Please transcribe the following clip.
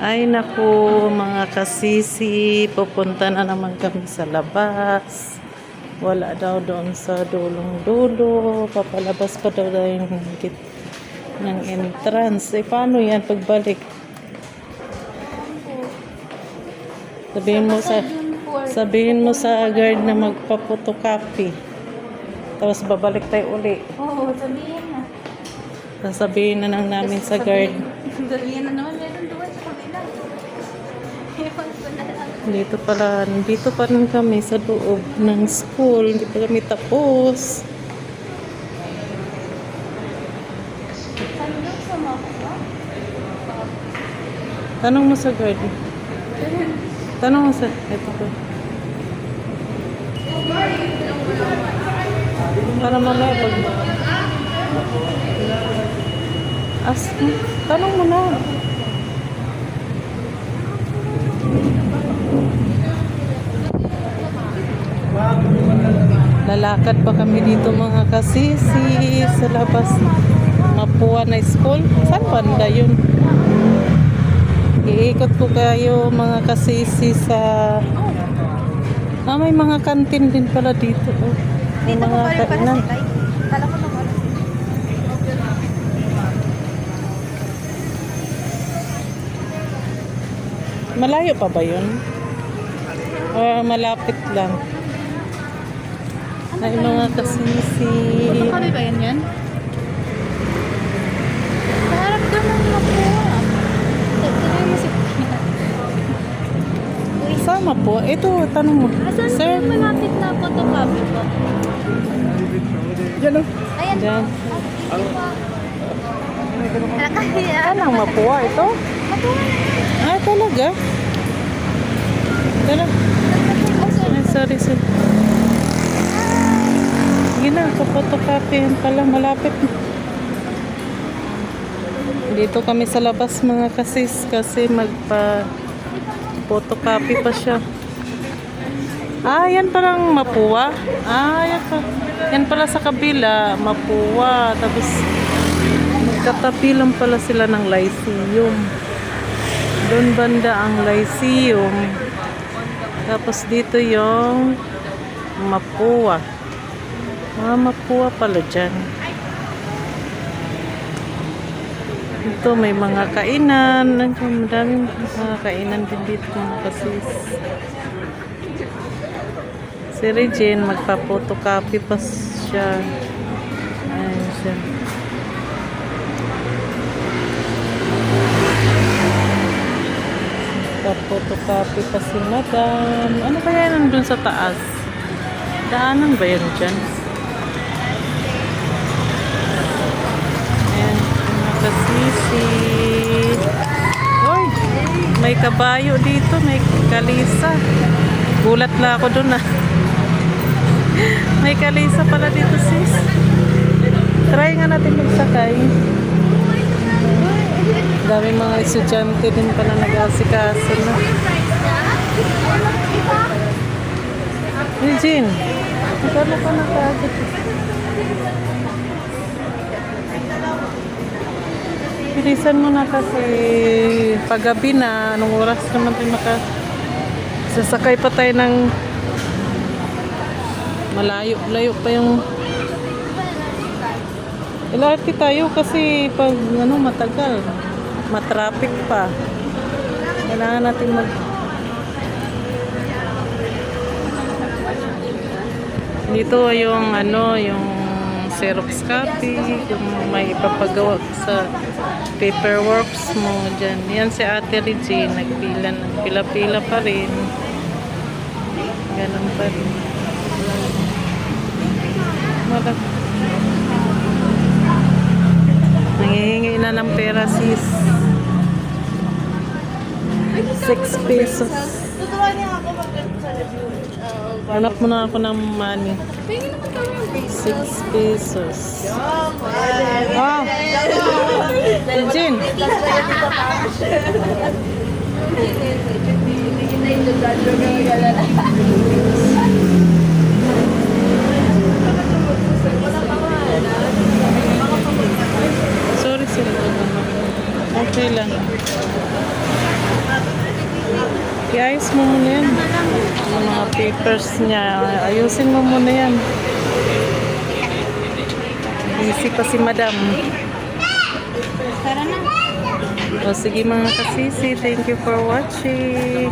Ay naku, mga kasisi, pupunta na naman kami sa labas. Wala daw doon sa dulong-dulo. Papalabas pa daw yung ng entrance. Eh, paano yan pagbalik? Sabihin mo sa guard na magpa-photocopy. Tapos babalik tayo uli. Oo, sabihin na. Sasabihin na lang namin sa guard. Sabihin na naman, meron doon sa kabila. Ewan ko na lang. Nandito pa rin kami sa loob ng school. Hindi pa kami tapos. Ano lang sa mga ko? Tanong mo sa guard. Tanong mo sa... Ito po. Para mamaya pag... Tanong mo na. Lalakad pa kami dito mga kasisi sa labas. Mapua na school. Saan banda yun? Iikot ko kayo mga kasisi sa... may mga kantin din pala dito. Oh. May Dito ko mga pa rin kainan. para sila. Kala ko naman. Malayo pa ba yun? Malapit lang. Ay mga kasisi. Kami ba yan? Harap ko ng mapuha. Sama po. Ito, tanong mo. Asan Sir? yung malapit na photocopy po? Diyan o. Ayan Diyan. po. Kaya. Anong mapuwa ito? Mapuha na. Talaga? Tara. Sorry. Gina, photocopy pala. Malapit. Dito kami sa labas mga kasis kasi photocopy pa siya. Yan parang mapuwa. Yan pala sa kabila, mapuwa. Tapos magkatabi lang pala sila ng Lyceum. Doon banda ang Lyceum. Tapos dito yung mapuwa. Mga mapuwa pala dyan. Ito may mga kainan. Madaming mga kainan din dito mga kasis. Si Regine magpa-photocopy pa siya. Ayan siya. Magpa-photocopy pa si Madam. Ano kaya nandun sa taas? Daanan ba yan dyan? Ayan, mga kasisi. Uy, may kabayo dito, may kalisa. Gulat na ako dun May kalisa pala dito sis. Try nga natin magsakay. Dami mga estudyante din pala nag-asikaso na. Eugene, magkano pa nakagod? Bilisan mo na kasi paggabi na, anong oras naman tayo sasakay pa tayo ng malayo pa yung LRT tayo kasi pag matagal matraffic pa, kailangan natin dito yung yung Xerox copy kung may ipapagawa sa paperworks mo dyan. Yan si Ate Regine nagpila pa rin, ganun pa rin. Nangihingi na ng pera sis. 6 pesos. Hanap mo na ako ng money. 6 pesos. Eugene. Sorry sir. Okay lang. I-ayos mo muna yan. Yung mga papers niya, ayusin mo muna yan. Busy pa si madam. Tara na. O sige mga kasisi, thank you for watching.